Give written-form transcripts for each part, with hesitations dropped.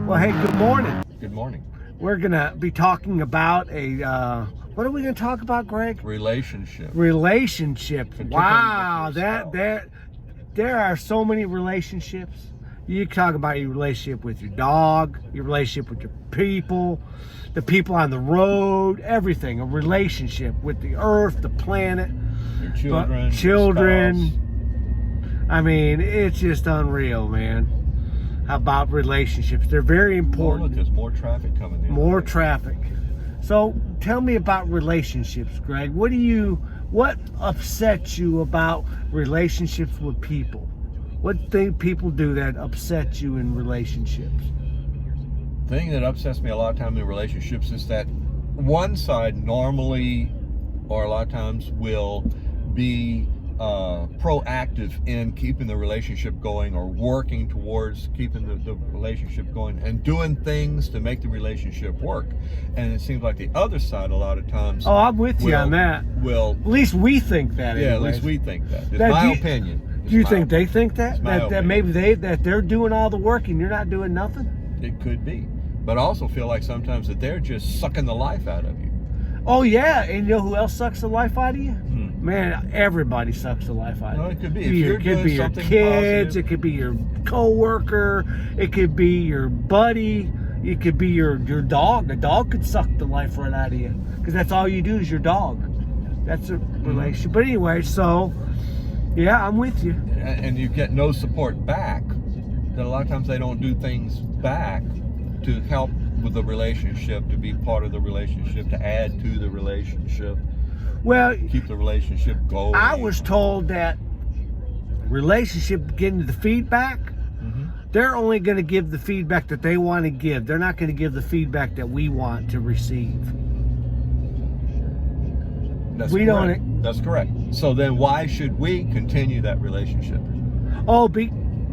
Well, hey, good morning. Good morning. We're going to be talking about what are we going to talk about, Greg? Relationship. Relationships. Wow, with yourself. there are so many relationships. You talk about your relationship with your dog, your relationship with your people, the people on the road, everything. A relationship with the earth, the planet, Your children. Your children. spouse. I mean, it's just unreal, man. How about relationships? They're very Oh, look, important. there's more traffic coming in. More traffic. So tell me about relationships, Greg. What upsets you about relationships with people? What thing people do that upsets you in relationships? The thing that upsets me a lot of times in relationships is that one side normally, or a lot of times, will be proactive in keeping the relationship going or working towards keeping the relationship going and doing things to make the relationship work. And it seems like the other side a lot of times. Oh, I'm with you on that. Will At least we think that. yeah, at anyways. least we think that. It's Now, my do you- opinion. Do you think they think that? It's my That opinion. maybe they're doing all the work and you're not doing nothing? It could be. But I also feel like sometimes that they're just sucking the life out of you. Oh yeah, and you know who else sucks the life out of you? Hmm. Man, everybody sucks the life out of you. No, it could be. If It you're could doing be your something kids, positive. it could be your coworker, it could be your buddy, it could be your dog. A dog could suck the life right out of you because that's all you do is your dog. That's a relationship. But anyway, so yeah, I'm with you. And you get no support back, that a lot of times they don't do things back to help with the relationship, to be part of the relationship, to add to the relationship, Well, keep the relationship going. I was told that relationship getting the feedback, Mhm. they're only going to give the feedback that they want to give. They're not going to give the feedback that we want to receive. That's we correct. don't- That's correct. So then why should we continue that relationship? Oh,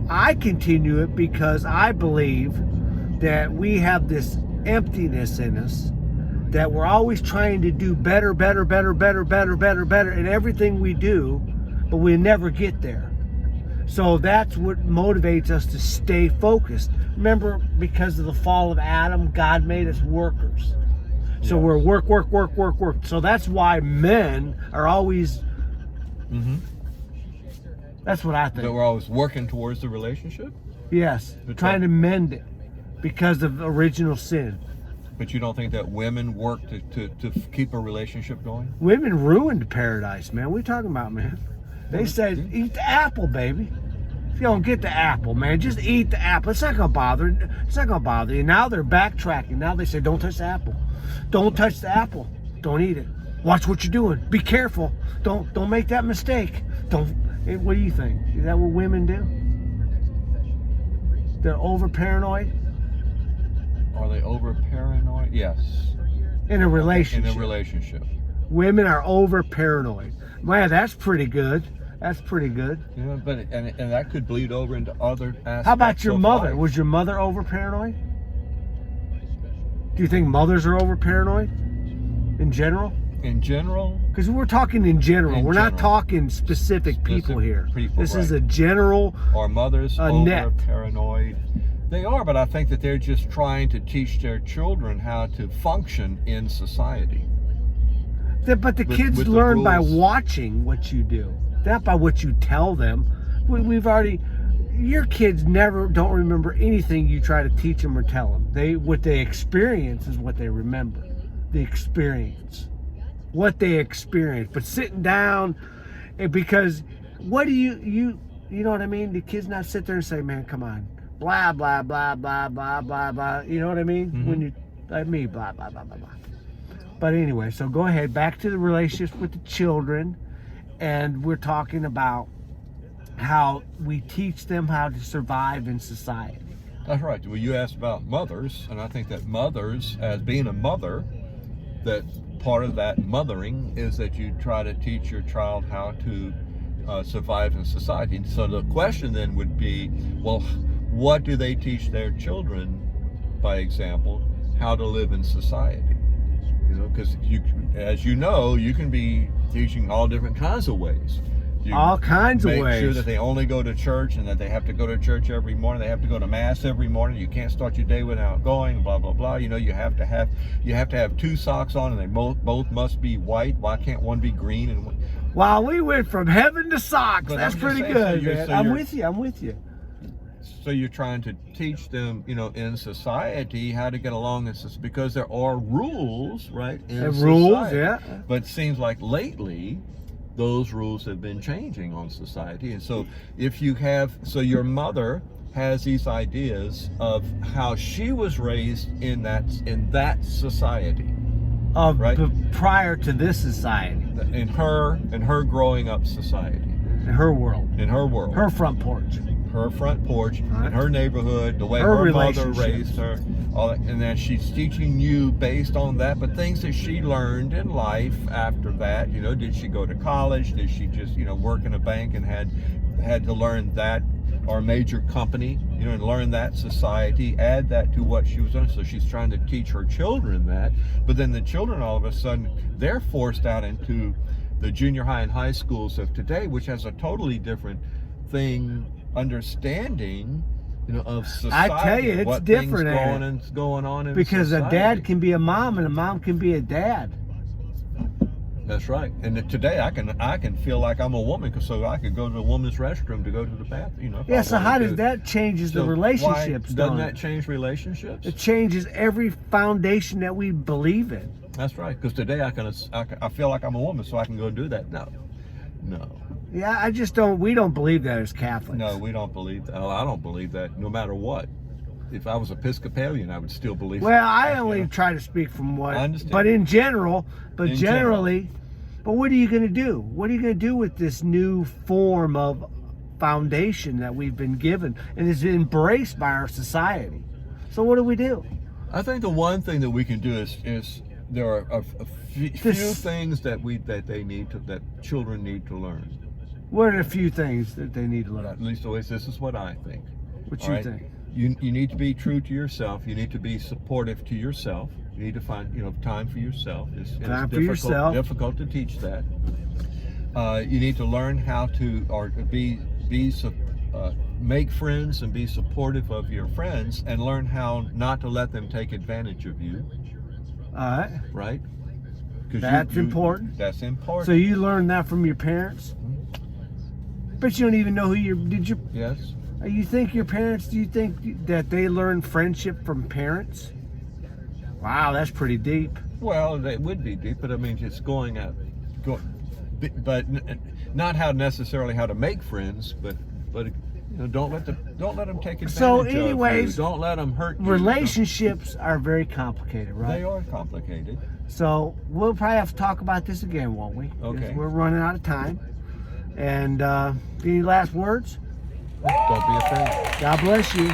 I continue it because I believe that we have this emptiness in us, that we're always trying to do better in everything we do, but we never get there. So that's what motivates us to stay focused. Remember, because of the fall of Adam, God made us workers. So Yeah. we're work. So that's why men are always, Mm-hmm. that's what I That think. we're always working towards the relationship, Yes, But trying to mend it because of original sin. but you don't think that women work to keep a relationship going? Women ruined paradise, man. What are you talking about, man? They said, eat the apple, baby. If you don't get the apple, man, just eat the apple. It's not gonna bother. It's not gonna bother you. Now they're backtracking. Now they say, don't touch the apple. Don't touch the apple. Don't eat it. Watch what you're doing. Be careful. Don't make that mistake. Don't. What do you think? Is that what women do? They're over paranoid Are they over paranoid? Yes. in a relationship. In a relationship. Women are over paranoid. Man, that's pretty good. That's pretty good. Yeah, but and that could bleed over into other aspects. How about your of mother? life. Was your mother over paranoid? Do you think mothers are over paranoid in general? In general, Because we're talking in general. In We're not general. talking specific people here. people, This is right. a general. are mothers A over net. paranoid? They are, but I think that they're just trying to teach their children how to function in society. But the kids with the learn by rules. watching what you do, not by what you tell them. We've already. Your kids never don't remember anything you try to teach them or tell them. What they experience is what they remember. The experience, what they experience. But sitting down, because what do you know what I mean? The kids not sit there and say, "Man, come on, blah blah blah blah blah blah blah." You know what I mean? Mhm. When you like me, blah blah blah blah blah. But anyway, so go ahead. Back to the relationships with the children, and we're talking about how we teach them how to survive in society. That's right. Well, you asked about mothers, and I think that mothers, as being a mother, that part of that mothering is that you try to teach your child how to survive in society. And so the question then would be, well, what do they teach their children, by example, how to live in society? You know, because as you know, you can be teaching all different kinds of ways. You all kinds of make ways. sure that they only go to church and that they have to go to church every morning. They have to go to mass every morning. You can't start your day without going. Blah blah blah. You know, you have to have two socks on, and they both must be white. Why can't one be green and one? Wow, we went from heaven to socks. But That's I'm just pretty saying, good, so man. so I'm you're- with you. I'm with you. So you're trying to teach them, you know, in society how to get along in society, because there are rules, right? In The rules, society. yeah. But it seems like lately, those rules have been changing on society. And so so your mother has these ideas of how she was raised in that society, right? Prior to this society, in her growing up society, in her world, in her world, her front porch. her front porch, Right. in her neighborhood, the way Her her mother relationships. raised her, all that, and then she's teaching you based on that, but things that she learned in life after that. You know, did she go to college? Did she just, you know, work in a bank and had to learn that, or a major company, you know, and learn that society, add that to what she was doing. So she's trying to teach her children that, but then the children all of a sudden, they're forced out into the junior high and high schools of today, which has a totally different thing, understanding, you know, of society. I tell you, it's what different, things ain't it? going on in Because society. a dad can be a mom and a mom can be a dad. That's right. And today I can feel like I'm a woman, because so I could go to a woman's restroom to go to the bathroom. You know. if Yeah, I so wanted how to. does that changes the So relationships? Why, doesn't don't that it? change relationships? It changes every foundation that we believe in. That's right. Because today I feel like I'm a woman, so I can go do that. No. Yeah, I just don't. We don't believe that as Catholics. No, we don't believe that. I don't believe that. No matter what. If I was Episcopalian, I would still believe. Well, I that, only you know? try to speak from what. I understand. But in general, In generally, but what are you going to do? What are you going to do with this new form of foundation that we've been given and is embraced by our society? So what do we do? I think the one thing that we can do is there are a few things that children need to learn. What are the few things that they need to learn? At least this is what I think. What All you right? think? You need to be true to yourself. You need to be supportive to yourself. You need to find, you know, time for yourself. It's Time for difficult, yourself. difficult to teach that. You need to learn how to make friends and be supportive of your friends, and learn how not to let them take advantage of you. All right. Right? 'Cause That's important. That's important. So you learned that from your parents? But you don't even know who Yes. you think your parents, do you think that they learn friendship from parents? Wow, that's pretty deep. Well, it would be deep, but I mean, it's but not necessarily how to make friends, but you know, don't let them take advantage So of you. anyways, Don't let them hurt you. Relationships are very complicated, right? They are complicated. So we'll probably have to talk about this again, won't we? 'Cause Okay. we're running out of time. And any last words? Don't be afraid. God bless you.